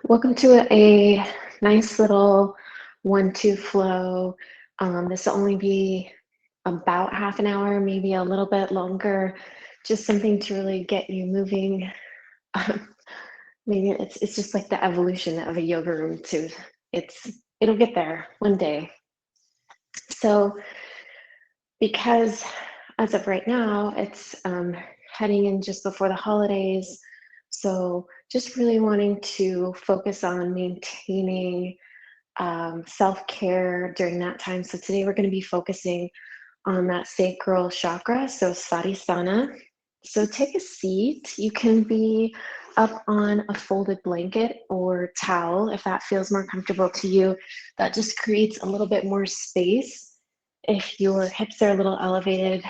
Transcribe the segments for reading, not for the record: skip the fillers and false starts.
Welcome to a nice little 1-2 flow. This will only be about half an hour, maybe a little bit longer, just something to really get you moving. Maybe it's just like the evolution of a yoga room too. It'll get there one day. So because as of right now, it's heading in just before the holidays. So just really wanting to focus on maintaining self-care during that time. So today we're going to be focusing on that sacral chakra, so Svadhisthana. So take a seat. You can be up on a folded blanket or towel if that feels more comfortable to you. That just creates a little bit more space. If your hips are a little elevated,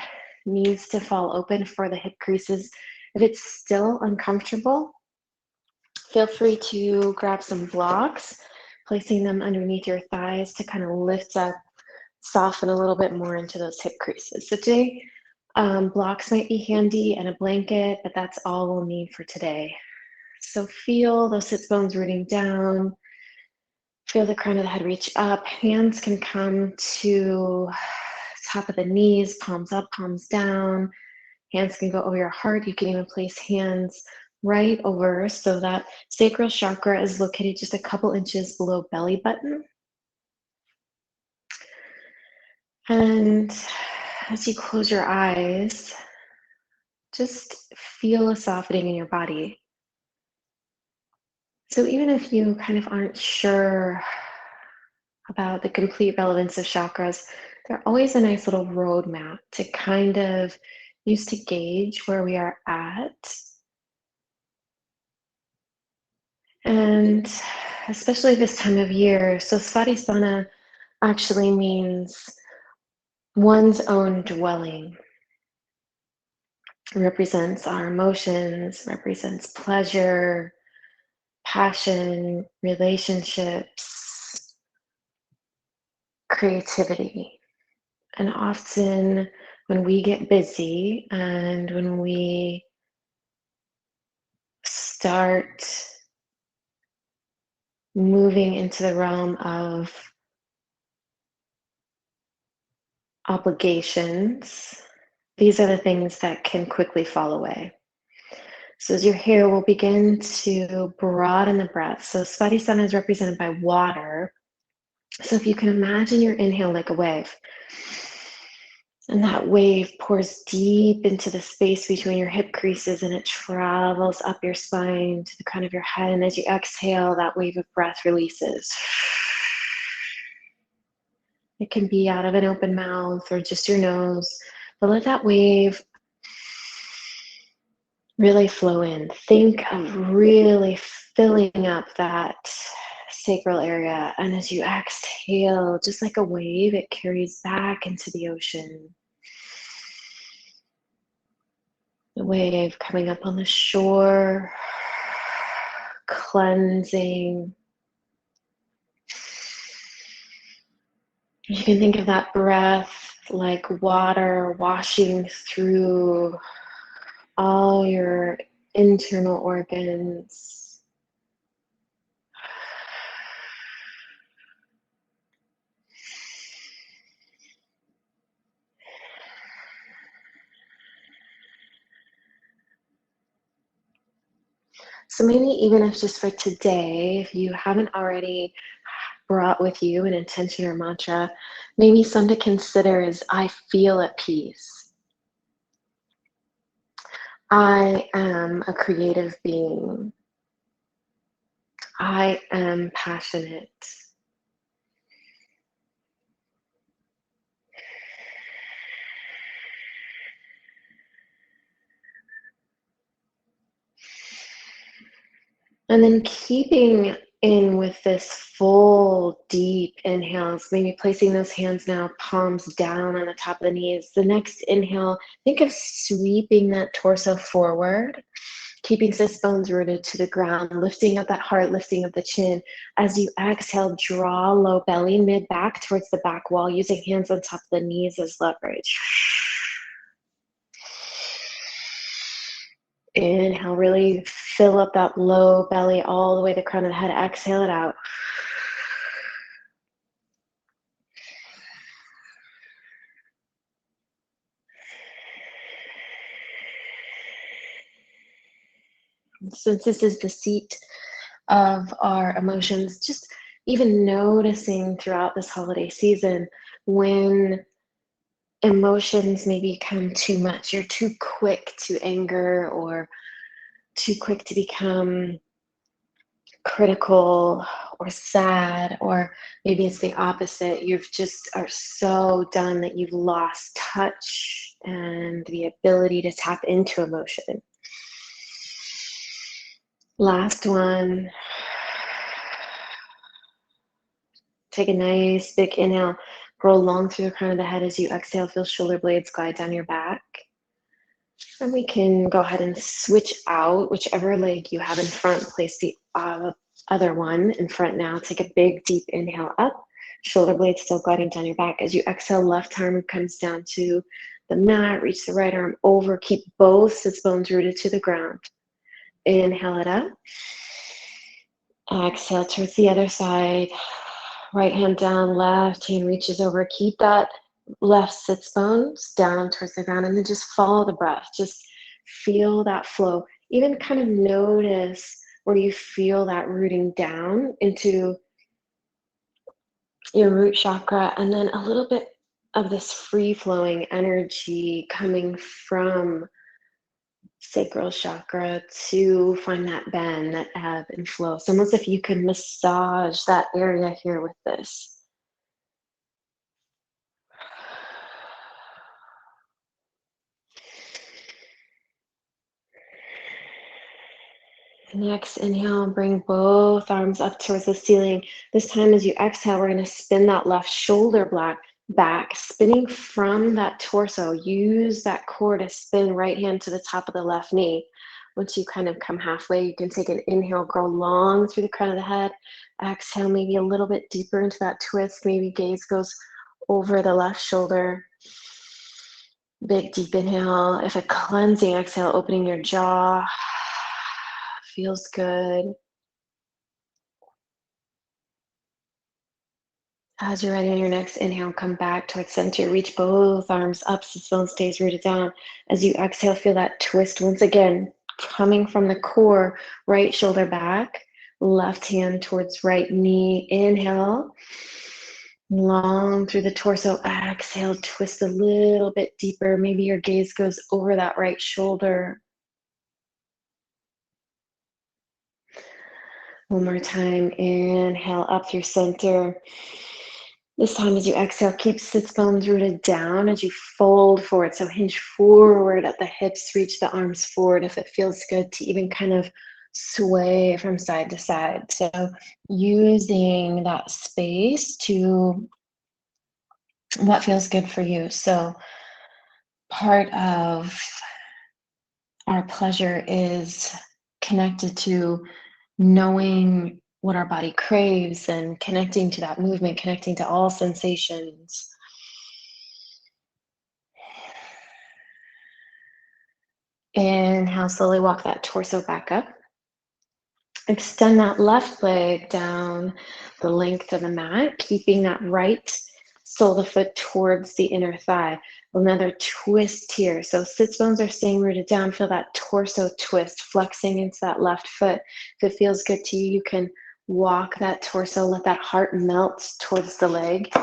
knees to fall open for the hip creases. If it's still uncomfortable, feel free to grab some blocks, placing them underneath your thighs to kind of lift up, soften a little bit more into those hip creases. So today, blocks might be handy and a blanket, but that's all we'll need for today. So feel those sits bones rooting down. Feel the crown of the head reach up. Hands can come to top of the knees, palms up, palms down. Hands can go over your heart. You can even place hands right over so that sacral chakra is located just a couple inches below belly button. And as you close your eyes, just feel a softening in your body. So even if you kind of aren't sure about the complete relevance of chakras, they're always a nice little roadmap to kind of use to gauge where we are at. And especially this time of year, so Svadhisthana actually means one's own dwelling. It represents our emotions, represents pleasure, passion, relationships, creativity. And often when we get busy and when we start moving into the realm of obligations, these are the things that can quickly fall away. So as you're here, we'll begin to broaden the breath. So Svadhisthana is represented by water. So if you can imagine your inhale like a wave, and that wave pours deep into the space between your hip creases and it travels up your spine to the crown of your head. And as you exhale, that wave of breath releases. It can be out of an open mouth or just your nose, but let that wave really flow in. Think of really filling up that sacral area. And as you exhale, just like a wave, it carries back into the ocean. The wave coming up on the shore, cleansing. You can think of that breath like water washing through all your internal organs. So maybe even if just for today, if you haven't already brought with you an intention or mantra, maybe some to consider is I feel at peace. I am a creative being. I am passionate. And then keeping in with this full deep inhales, maybe placing those hands now palms down on the top of the knees. The next inhale, think of sweeping that torso forward, keeping sits bones rooted to the ground, lifting up that heart, lifting up the chin. As you exhale, draw low belly, mid back towards the back wall, using hands on top of the knees as leverage. Inhale, really fill up that low belly all the way to the crown of the head. Exhale it out. Since this is the seat of our emotions, just even noticing throughout this holiday season when emotions maybe become too much. You're too quick to anger or too quick to become critical or sad, or maybe it's the opposite. You've just are so done that you've lost touch and the ability to tap into emotion. Last one. Take a nice big inhale. Roll long through the crown of the head as you exhale. Feel shoulder blades glide down your back. And we can go ahead and switch out. Whichever leg you have in front, place the other one in front now. Take a big deep inhale up. Shoulder blades still gliding down your back. As you exhale, left arm comes down to the mat. Reach the right arm over. Keep both sits bones rooted to the ground. Inhale it up. Exhale towards the other side. Right hand down, left hand reaches over. Keep that left sits bones down towards the ground, and then just follow the breath. Just feel that flow. Even kind of notice where you feel that rooting down into your root chakra, and then a little bit of this free-flowing energy coming from sacral chakra to find that bend, that ebb and flow. It's almost if you could massage that area here with this. Next, inhale, bring both arms up towards the ceiling. This time as you exhale, we're going to spin that left shoulder back, spinning from that torso. Use that core to spin right hand to the top of the left knee. Once you kind of come halfway, you can take an inhale, grow long through the crown of the head. Exhale, maybe a little bit deeper into that twist. Maybe gaze goes over the left shoulder. Big deep inhale. If a cleansing exhale, opening your jaw. Feels good. As you're ready on your next inhale, come back towards center. Reach both arms up, sits bone stays rooted down. As you exhale, feel that twist once again, coming from the core, right shoulder back, left hand towards right knee. Inhale, long through the torso. Exhale, twist a little bit deeper. Maybe your gaze goes over that right shoulder. One more time, inhale up through center. This time as you exhale, keep sits bones rooted down as you fold forward. So hinge forward at the hips, reach the arms forward if it feels good to even kind of sway from side to side. So using that space to what feels good for you. So part of our pleasure is connected to knowing what our body craves and connecting to that movement, connecting to all sensations. Inhale, slowly walk that torso back up. Extend that left leg down the length of the mat, keeping that right sole of the foot towards the inner thigh. Another twist here. So sits bones are staying rooted down. Feel that torso twist, flexing into that left foot. If it feels good to you, you can walk that torso, let that heart melt towards the leg.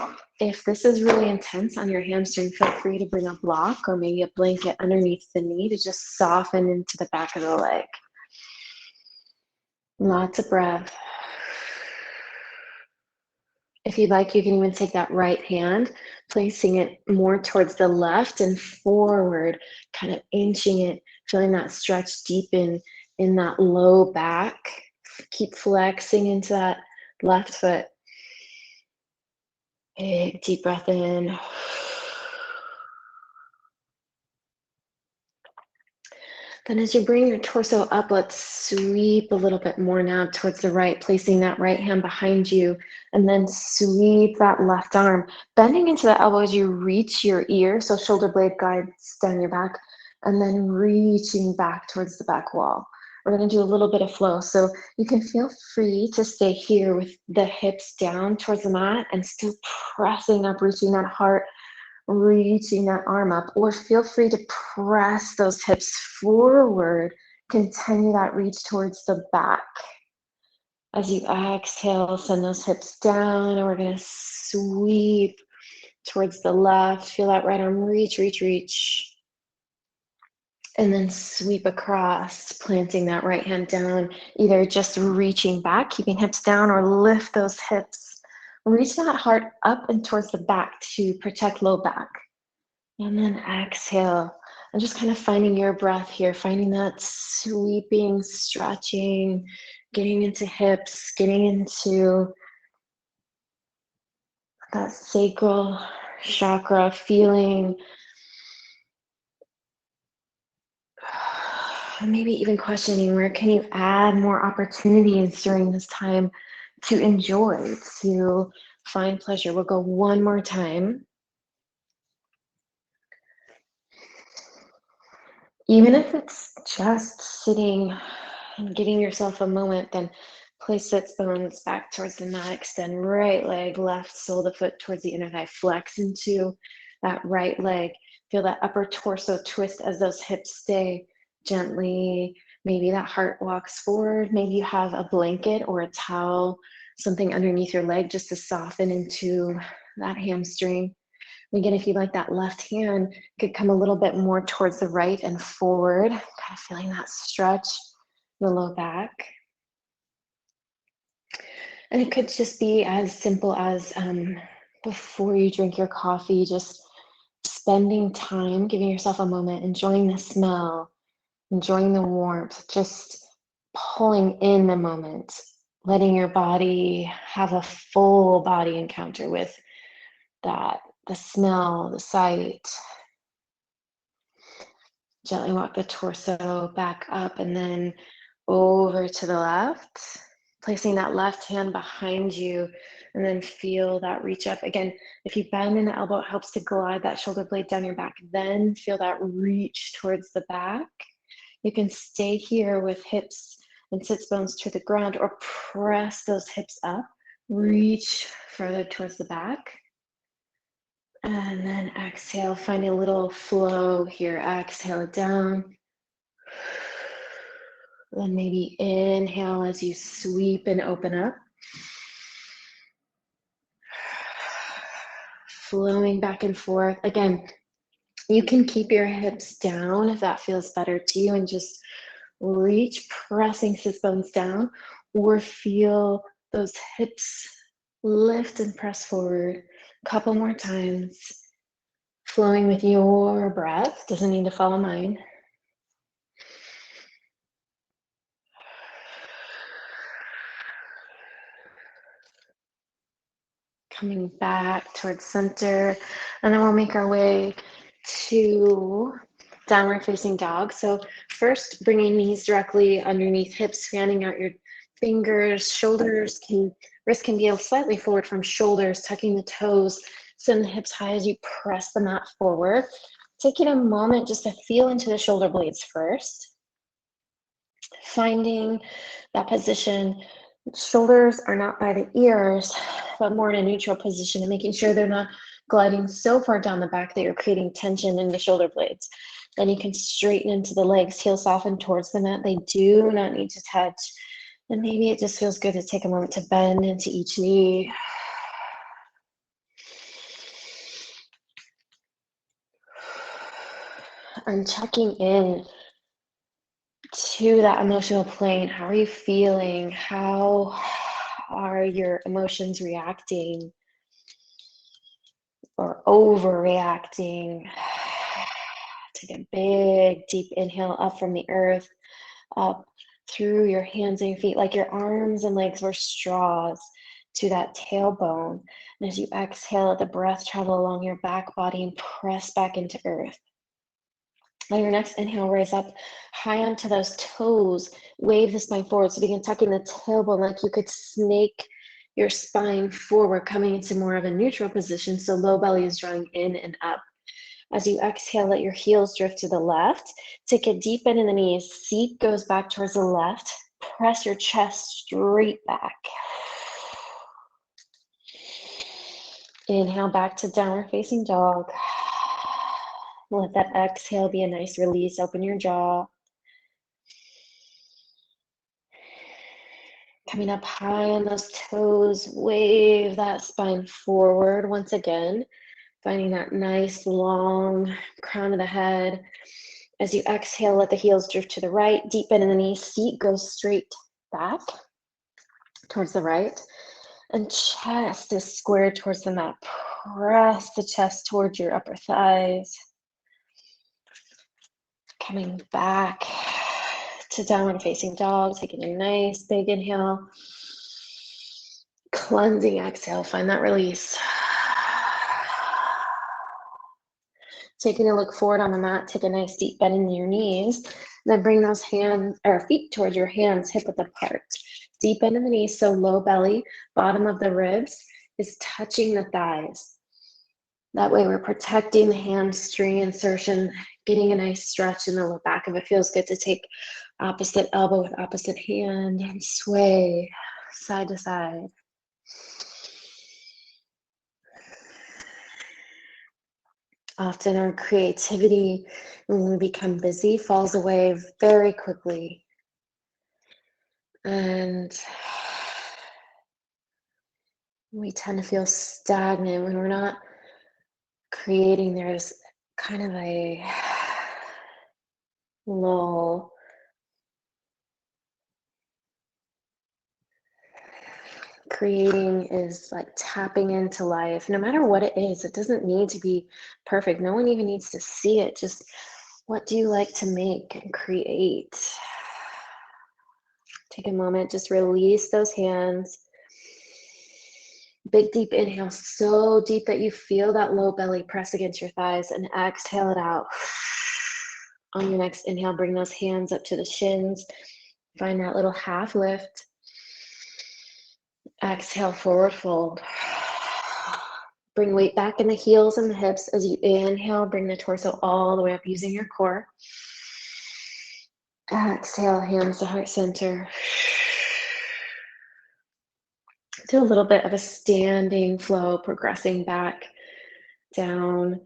If this is really intense on your hamstring, feel free to bring a block or maybe a blanket underneath the knee to just soften into the back of the leg. Lots of breath. If you'd like, you can even take that right hand, placing it more towards the left and forward, kind of inching it, feeling that stretch deep in that low back. Keep flexing into that left foot. Big deep breath in. Then as you bring your torso up, let's sweep a little bit more now towards the right, placing that right hand behind you, and then sweep that left arm. Bending into the elbow as you reach your ear, so shoulder blade guides down your back. and then reaching back towards the back wall. We're going to do a little bit of flow. So you can feel free to stay here with the hips down towards the mat and still pressing up, reaching that heart, reaching that arm up, or feel free to press those hips forward. Continue that reach towards the back. As you exhale, send those hips down, and we're going to sweep towards the left. Feel that right arm reach, reach, reach. And then sweep across, planting that right hand down, either just reaching back, keeping hips down, or lift those hips. Reach that heart up and towards the back to protect low back. And then exhale. And just kind of finding your breath here, finding that sweeping, stretching, getting into hips, getting into that sacral chakra, feeling maybe even questioning where can you add more opportunities during this time to enjoy, to find pleasure. We'll go one more time. Even if it's just sitting and giving yourself a moment, then place sits bones back towards the mat, extend right leg, left sole of the foot towards the inner thigh, flex into that right leg. Feel that upper torso twist as those hips stay gently. Maybe that heart walks forward. Maybe you have a blanket or a towel, something underneath your leg just to soften into that hamstring. Again, if you like that left hand, could come a little bit more towards the right and forward, kind of feeling that stretch in the low back. And it could just be as simple as before you drink your coffee, just spending time, giving yourself a moment, enjoying the smell, enjoying the warmth, just pulling in the moment, letting your body have a full body encounter with that, the smell, the sight. Gently walk the torso back up and then over to the left, placing that left hand behind you, and then feel that reach up. Again, if you bend in the elbow, it helps to glide that shoulder blade down your back. Then feel that reach towards the back. You can stay here with hips and sits bones to the ground, or press those hips up, reach further towards the back. And then exhale, find a little flow here. Exhale it down. Then maybe inhale as you sweep and open up. Flowing back and forth. Again, you can keep your hips down if that feels better to you and just reach, pressing sits bones down, or feel those hips lift and press forward. A couple more times. Flowing with your breath, doesn't need to follow mine. Coming back towards center, and then we'll make our way to downward facing dog. So first, bringing knees directly underneath hips, fanning out your fingers, wrists can be slightly forward from shoulders, tucking the toes, send the hips high as you press the mat forward. Taking a moment just to feel into the shoulder blades first. Finding that position. Shoulders are not by the ears, but more in a neutral position, and making sure they're not gliding so far down the back that you're creating tension in the shoulder blades. Then you can straighten into the legs, heels soften towards the mat. They do not need to touch. And maybe it just feels good to take a moment to bend into each knee. And checking in to that emotional plane. How are you feeling? How are your emotions reacting or overreacting? Take a big, deep inhale up from the earth, up through your hands and your feet, like your arms and legs were straws to that tailbone. And as you exhale, let the breath travel along your back body and press back into earth. On your next inhale, raise up high onto those toes, wave the spine forward. So begin tucking the tailbone like you could snake your spine forward, coming into more of a neutral position. So low belly is drawing in and up. As you exhale, let your heels drift to the left. Take a deep bend in the knees. Seat goes back towards the left. Press your chest straight back. Inhale back to downward facing dog. Let that exhale be a nice release. Open your jaw. Coming up high on those toes, wave that spine forward once again. Finding that nice long crown of the head. As you exhale, let the heels drift to the right. Deep bend in the knees. Feet go straight back towards the right. And chest is squared towards the mat. Press the chest towards your upper thighs. Coming back to downward facing dog. Taking a nice big inhale. Cleansing exhale. Find that release. Taking a look forward on the mat, take a nice deep bend in your knees. Then bring those hands or feet towards your hands, hip width apart. Deep bend in the knees, so low belly, bottom of the ribs is touching the thighs. That way we're protecting the hamstring insertion, getting a nice stretch in the low back. If it feels good to take opposite elbow with opposite hand and sway side to side. Often our creativity, when we become busy, falls away very quickly. And we tend to feel stagnant when we're not creating. There's kind of a lull. Creating is like tapping into life, no matter what it is. It doesn't need to be perfect. No one even needs to see it. Just what do you like to make and create? Take a moment, just release those hands. Big deep inhale, so deep that you feel that low belly press against your thighs, and exhale it out. On your next inhale, bring those hands up to the shins. Find that little half lift. Exhale, forward fold. Bring weight back in the heels and the hips. As you inhale, bring the torso all the way up using your core. Exhale, hands to heart center. Do a little bit of a standing flow, progressing back down.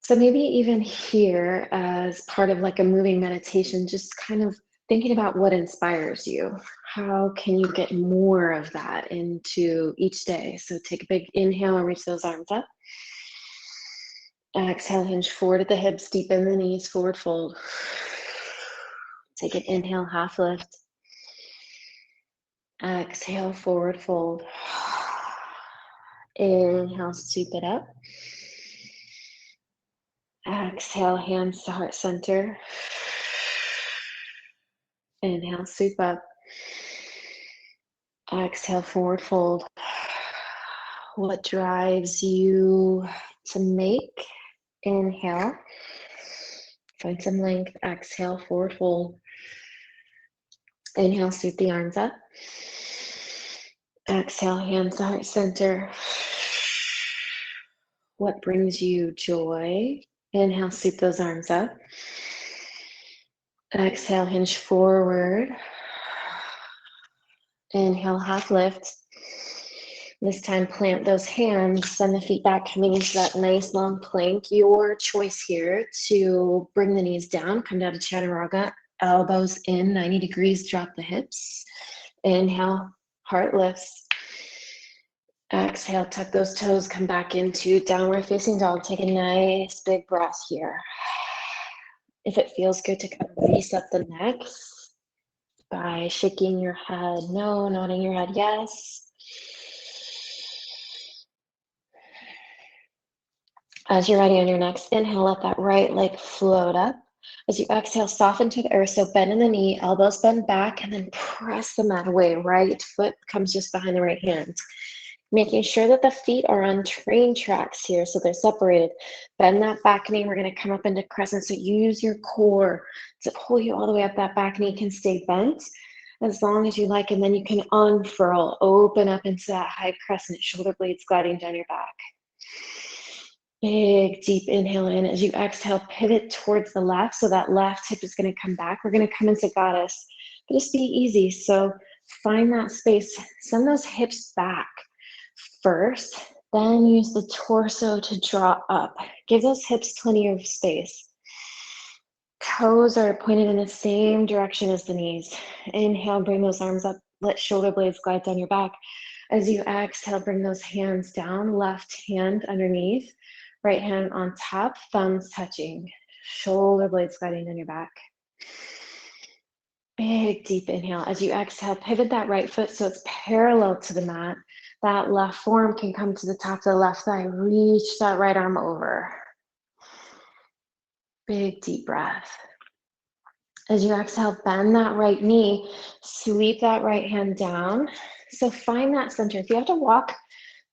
So maybe even here, as part of like a moving meditation, just kind of thinking about what inspires you. How can you get more of that into each day? So take a big inhale and reach those arms up. Exhale, hinge forward at the hips, deepen the knees, forward fold. Take an inhale, half lift. Exhale, forward fold. Inhale, sweep it up. Exhale, hands to heart center. Inhale, sweep up. Exhale, forward fold. What drives you to make? Inhale. Find some length. Exhale, forward fold. Inhale, sweep the arms up. Exhale, hands to heart center. What brings you joy? Inhale, sweep those arms up. Exhale, hinge forward. Inhale, half lift. This time, plant those hands, send the feet back, coming into that nice long plank. Your choice here to bring the knees down, come down to Chaturanga, elbows in, 90 degrees, drop the hips. Inhale, heart lifts. Exhale, tuck those toes, come back into downward facing dog. Take a nice big breath here. If it feels good to kind of reset the neck by shaking your head no, nodding your head yes. As you're ready on your next inhale, let that right leg float up. As you exhale, soften to the earth, so bend in the knee, elbows bend back, and then press the mat away. Right foot comes just behind the right hand. Making sure that the feet are on train tracks here, so they're separated. Bend that back knee. We're going to come up into crescent, so use your core to pull you all the way up. That back knee can stay bent as long as you like, and then you can unfurl, open up into that high crescent, shoulder blades gliding down your back. Big, deep inhale in. As you exhale, pivot towards the left. So that left hip is going to come back. We're going to come into goddess. But just be easy. So find that space. Send those hips back first. Then use the torso to draw up. Give those hips plenty of space. Toes are pointed in the same direction as the knees. Inhale, bring those arms up. Let shoulder blades glide down your back. As you exhale, bring those hands down. Left hand underneath. Right hand on top, thumbs touching. Shoulder blades gliding down your back. Big, deep inhale. As you exhale, pivot that right foot so it's parallel to the mat. That left forearm can come to the top of the left thigh. Reach that right arm over. Big, deep breath. As you exhale, bend that right knee. Sweep that right hand down. So find that center. If you have to walk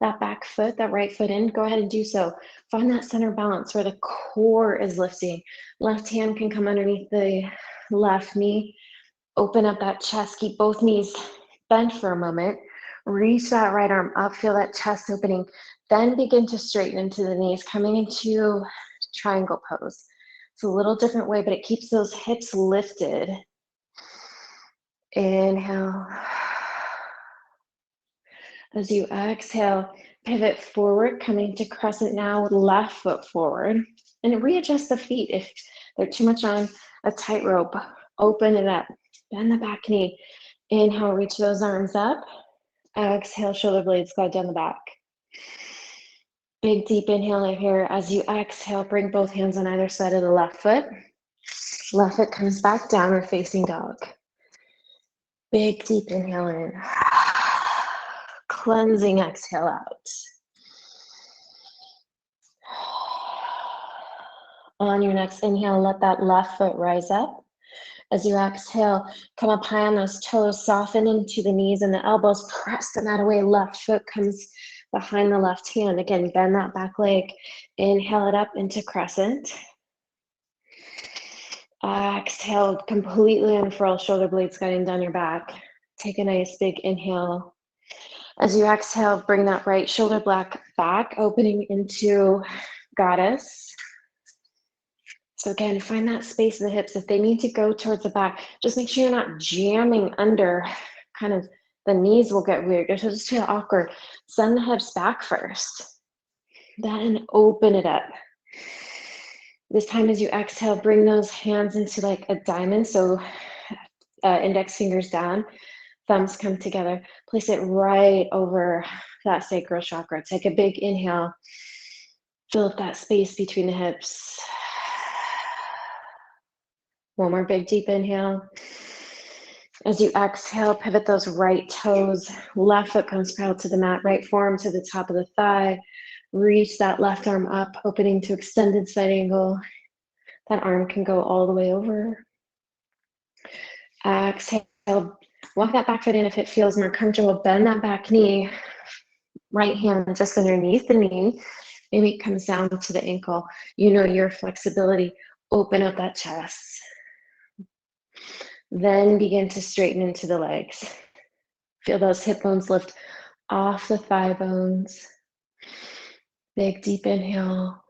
that back foot, that right foot in, go ahead and do so. Find that center balance where the core is lifting. Left hand can come underneath the left knee. Open up that chest. Keep both knees bent for a moment. Reach that right arm up. Feel that chest opening. Then begin to straighten into the knees, coming into triangle pose. It's a little different way, but it keeps those hips lifted. Inhale. As you exhale, pivot forward, coming to crescent now with left foot forward. And readjust the feet if they're too much on a tightrope. Open it up. Bend the back knee. Inhale, reach those arms up. Exhale, shoulder blades glide down the back. Big deep inhale here. As you exhale, bring both hands on either side of the left foot. Left foot comes back, downward facing dog. Big deep inhale in. Cleansing exhale out. On your next inhale, let that left foot rise up. As you exhale, come up high on those toes, soften into the knees and the elbows, press the mat away. Left foot comes behind the left hand. Again, bend that back leg. Inhale it up into crescent. Exhale, completely unfurl, shoulder blades guiding down your back. Take a nice big inhale. As you exhale, bring that right shoulder back, opening into goddess. So again, find that space of the hips. If they need to go towards the back, just make sure you're not jamming under. Kind of the knees will get weird. It'll just feel awkward. Send the hips back first. Then open it up. This time as you exhale, bring those hands into like a diamond. So index fingers down, thumbs come together. Place it right over that sacral chakra. Take a big inhale. Fill up that space between the hips. One more big deep inhale. As you exhale, pivot those right toes. Left foot comes parallel to the mat. Right forearm to the top of the thigh. Reach that left arm up, opening to extended side angle. That arm can go all the way over. Exhale. Walk that back foot in if it feels more comfortable. Bend that back knee. Right hand just underneath the knee. Maybe it comes down to the ankle. You know your flexibility. Open up that chest. Then begin to straighten into the legs. Feel those hip bones lift off the thigh bones. Big deep inhale.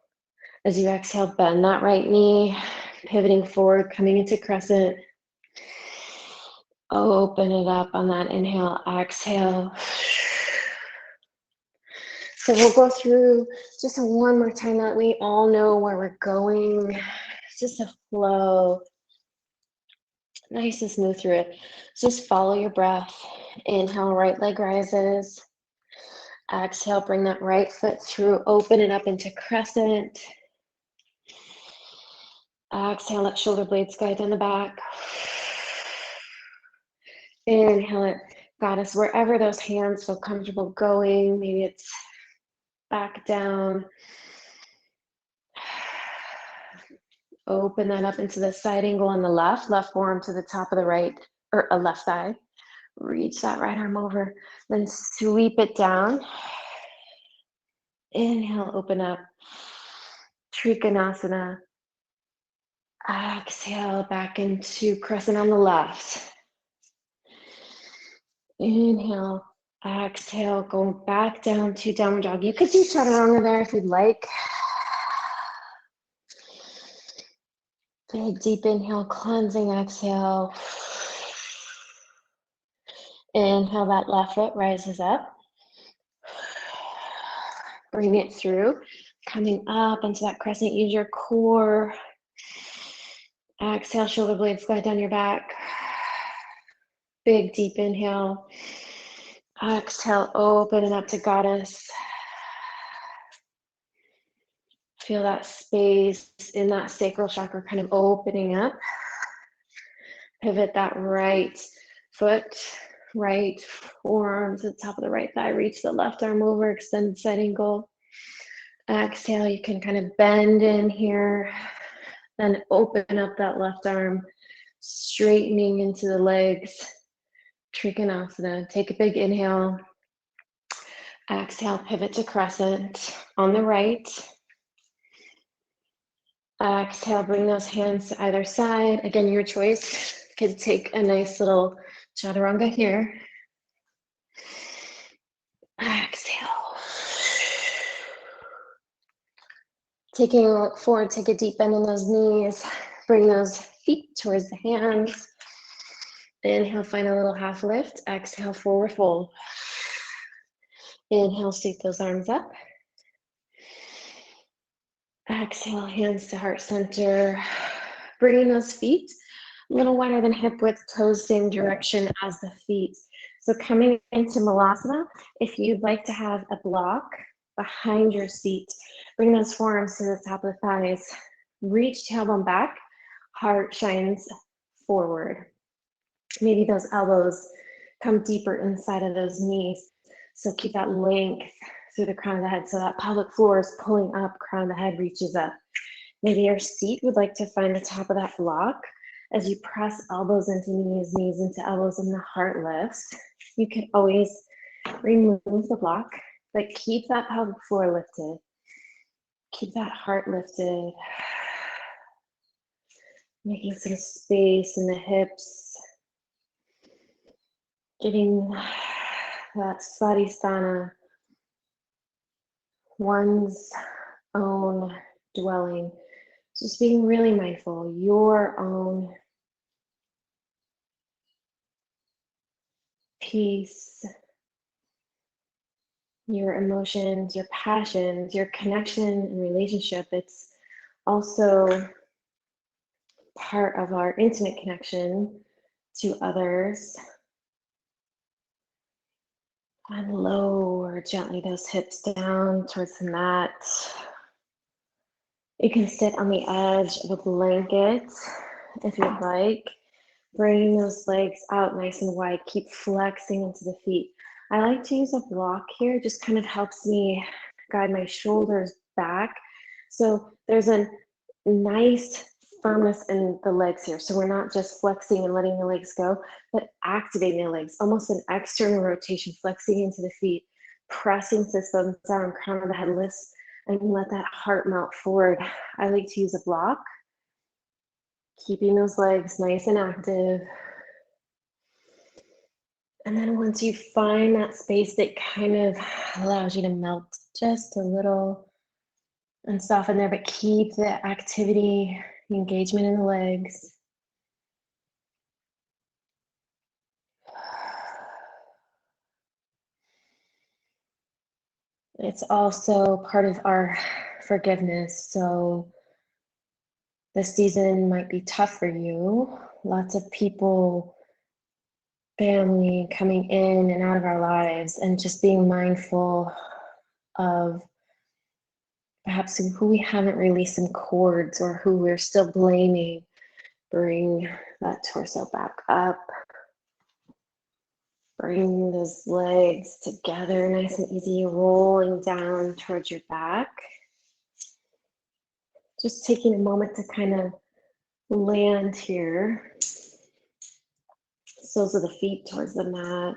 As you exhale, bend that right knee, pivoting forward, coming into crescent. Open it up on that inhale, exhale. So we'll go through just one more time that we all know where we're going. Just a flow. Nice and smooth through it. Just follow your breath. Inhale, right leg rises. Exhale, bring that right foot through. Open it up into crescent. Exhale, let shoulder blades guide down the back. Inhale it, goddess, wherever those hands feel comfortable going. Maybe it's back down. Open that up into the side angle on the left forearm to the top of the right, or a left thigh. Reach that right arm over, then sweep it down. Inhale, open up. Trikonasana. Exhale, back into crescent on the left. Inhale, exhale, go back down to downward dog. You could do chaturanga there if you'd like. Big deep inhale, cleansing exhale. Inhale, that left foot rises up. Bring it through, coming up into that crescent. Use your core. Exhale, shoulder blades glide down your back. Big deep inhale. Exhale, open it up to goddess. Feel that space in that sacral chakra kind of opening up. Pivot that right foot, right forearm to the top of the right thigh. Reach the left arm over, extended side angle. Exhale, you can kind of bend in here. Then open up that left arm, straightening into the legs. Trikonasana. Take a big inhale. Exhale, pivot to crescent on the right. Exhale, bring those hands to either side. Again, your choice. You could take a nice little chaturanga here. Exhale. Taking a look forward, take a deep bend in those knees. Bring those feet towards the hands. Inhale, find a little half lift. Exhale, forward fold. Inhale, sweep those arms up. Exhale, hands to heart center. Bringing those feet a little wider than hip width, toes same direction as the feet. So coming into Malasana, if you'd like to have a block behind your seat, bring those forearms to the top of the thighs. Reach tailbone back, heart shines forward. Maybe those elbows come deeper inside of those knees. So keep that length through the crown of the head. So that pelvic floor is pulling up, crown of the head reaches up. Maybe your seat would like to find the top of that block as you press elbows into knees, knees into elbows, and the heart lifts. You can always remove the block, but keep that pelvic floor lifted. Keep that heart lifted. Making some space in the hips. Getting that Svadhisthana, one's own dwelling. Just being really mindful, your own peace, your emotions, your passions, your connection and relationship. It's also part of our intimate connection to others. And lower gently those hips down towards the mat. You can sit on the edge of a blanket if you'd like. Bring those legs out nice and wide. Keep flexing into the feet. I like to use a block here. It just kind of helps me guide my shoulders back. So there's a nice firmness in the legs here. So we're not just flexing and letting the legs go, but activating the legs, almost an external rotation, flexing into the feet, pressing to the down, crown of the head lifts, and let that heart melt forward. I like to use a block, keeping those legs nice and active. And then once you find that space that kind of allows you to melt just a little and soften there, but keep the activity, the engagement in the legs. It's also part of our forgiveness. So this season might be tough for you. Lots of people, family coming in and out of our lives, and just being mindful of perhaps who we haven't released some cords or who we're still blaming. Bring that torso back up. Bring those legs together, nice and easy, rolling down towards your back. Just taking a moment to kind of land here. Soles of the feet towards the mat.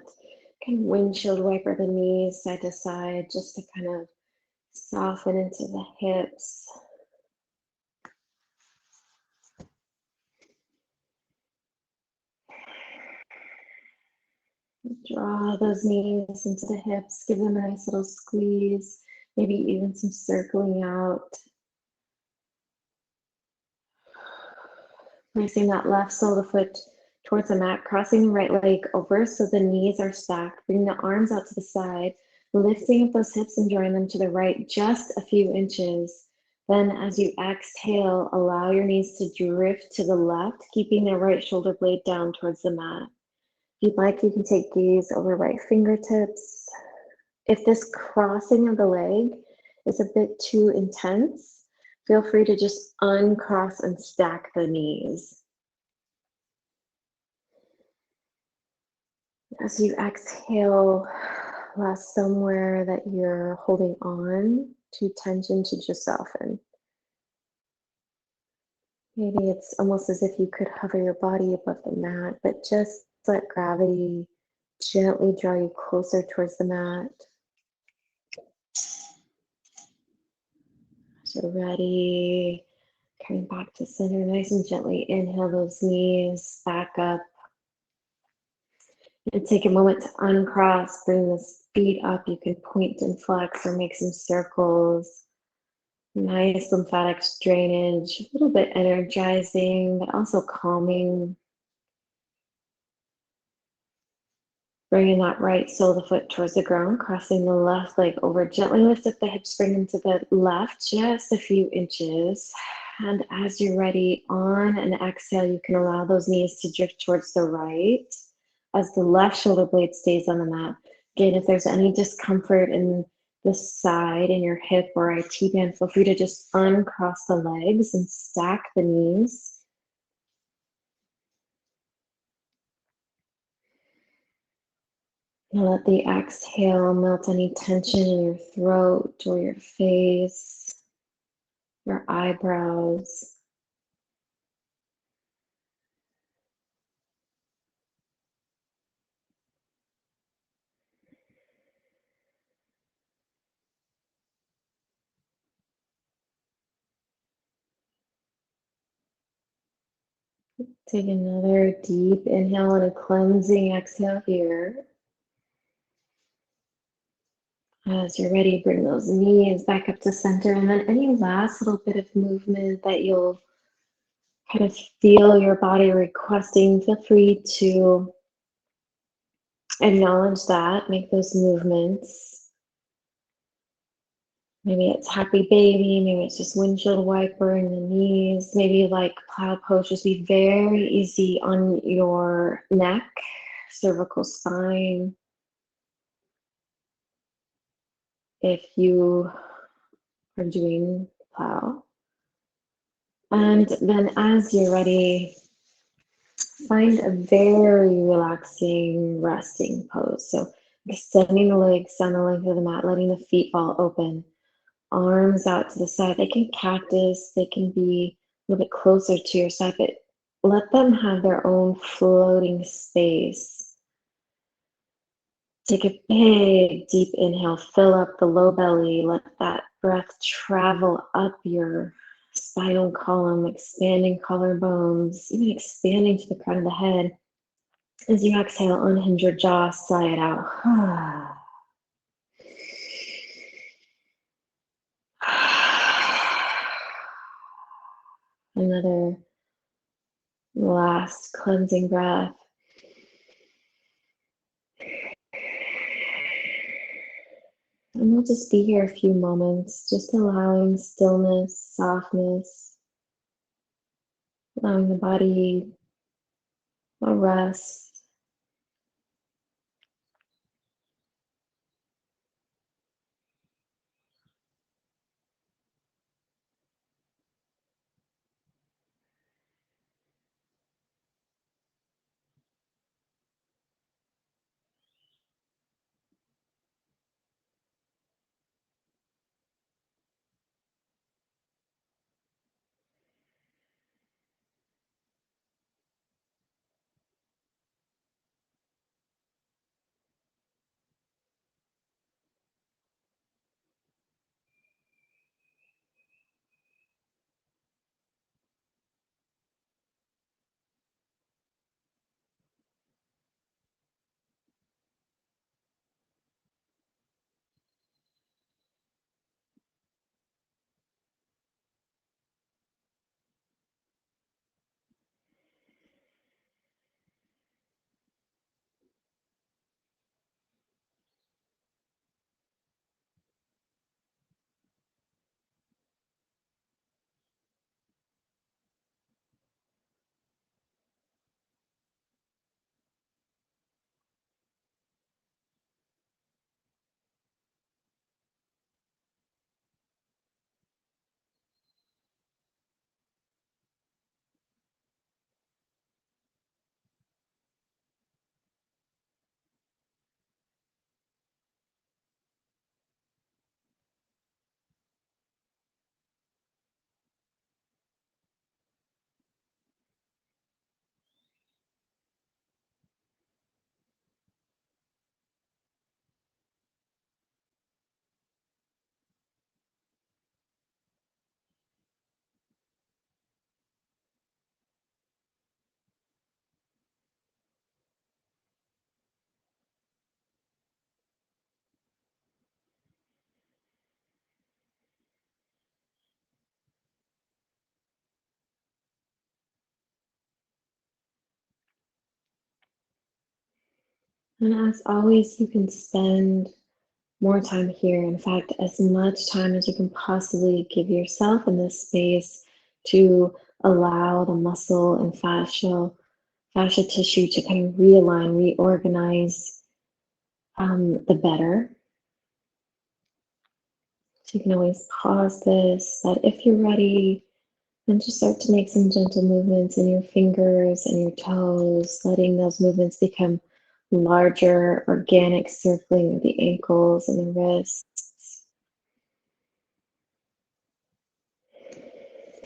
Kind of windshield wiper the knees side to side, just to kind of soften into the hips. Draw those knees into the hips, give them a nice little squeeze, maybe even some circling out. Placing that left sole of the foot towards the mat, crossing the right leg over so the knees are stacked. Bring the arms out to the side, lifting up those hips and drawing them to the right just a few inches. Then as you exhale, allow your knees to drift to the left, keeping the right shoulder blade down towards the mat. If you'd like, you can take gaze over right fingertips. If this crossing of the leg is a bit too intense, feel free to just uncross and stack the knees. As you exhale, allow somewhere that you're holding on to tension to just soften. Maybe it's almost as if you could hover your body above the mat, but just let gravity gently draw you closer towards the mat. As you're ready, coming back to center, nice and gently inhale those knees back up. And take a moment to uncross, bring the feet up. You can point and flex or make some circles. Nice lymphatic drainage, a little bit energizing, but also calming. Bringing that right sole of the foot towards the ground, crossing the left leg over. Gently lift up the hips, bring them to the left, just a few inches. And as you're ready, on an exhale, you can allow those knees to drift towards the right as the left shoulder blade stays on the mat. Again, if there's any discomfort in the side, in your hip or IT band, feel free to just uncross the legs and stack the knees. And let the exhale melt any tension in your throat or your face, your eyebrows. Take another deep inhale and a cleansing exhale here. As you're ready, bring those knees back up to center, and then any last little bit of movement that you'll kind of feel your body requesting, feel free to acknowledge that, make those movements. Maybe it's happy baby, maybe it's just windshield wiper in the knees, maybe like plow pose, just be very easy on your neck, cervical spine. If you are doing plow. And then as you're ready, find a very relaxing resting pose. So extending the legs down the length of the mat, letting the feet fall open, arms out to the side. They can cactus, they can be a little bit closer to your side, but let them have their own floating space. Take a big, deep inhale, fill up the low belly, let that breath travel up your spinal column, expanding collarbones, even expanding to the crown of the head. As you exhale, unhinge your jaw, sigh it out. Another last cleansing breath. And we'll just be here a few moments, just allowing stillness, softness, allowing the body a rest. And as always, you can spend more time here. In fact, as much time as you can possibly give yourself in this space to allow the muscle and fascia tissue to kind of realign, reorganize, the better. So you can always pause this, but if you're ready, then just start to make some gentle movements in your fingers and your toes, letting those movements become larger, organic circling of the ankles and the wrists.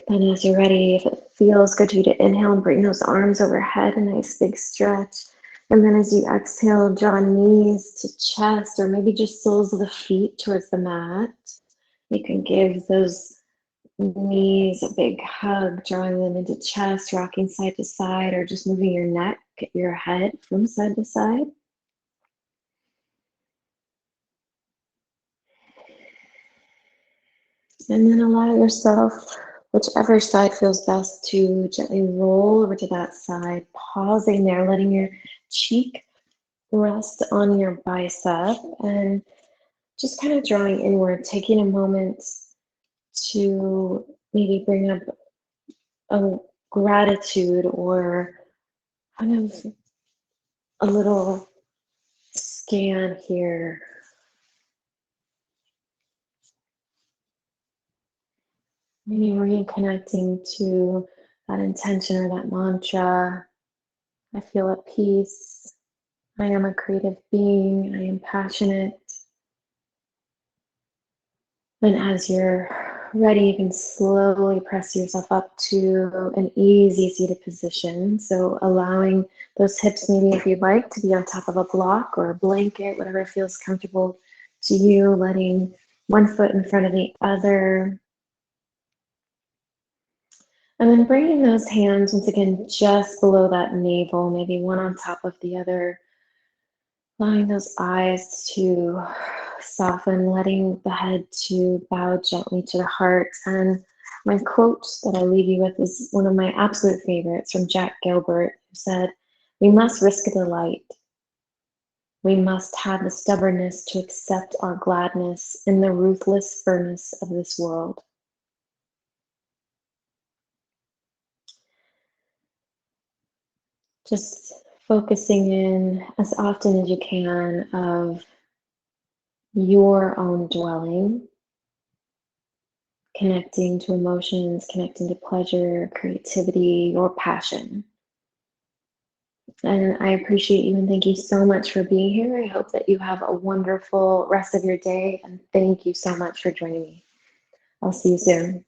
And as you're ready, if it feels good to you to inhale and bring those arms overhead, a nice big stretch. And then as you exhale, draw knees to chest, or maybe just soles of the feet towards the mat. You can give those knees a big hug, drawing them into chest, rocking side to side, or just moving your neck, your head from side to side. And then allow yourself, whichever side feels best, to gently roll over to that side, pausing there, letting your cheek rest on your bicep, and just kind of drawing inward, taking a moment to maybe bring up a gratitude or kind of a little scan here. Maybe reconnecting to that intention or that mantra. I feel at peace. I am a creative being. I am passionate. And as you're ready, you can slowly press yourself up to an easy seated position. So allowing those hips, maybe if you'd like, to be on top of a block or a blanket, whatever feels comfortable to you, letting one foot in front of the other. And then bringing those hands, once again, just below that navel, maybe one on top of the other, allowing those eyes to soften, letting the head to bow gently to the heart. And my quote that I leave you with is one of my absolute favorites from Jack Gilbert, who said, "We must risk the light. We must have the stubbornness to accept our gladness in the ruthless furnace of this world." Just focusing in as often as you can of your own dwelling, connecting to emotions, connecting to pleasure, creativity, or passion. And I appreciate you and thank you so much for being here. I hope that you have a wonderful rest of your day, and thank you so much for joining me. I'll see you soon.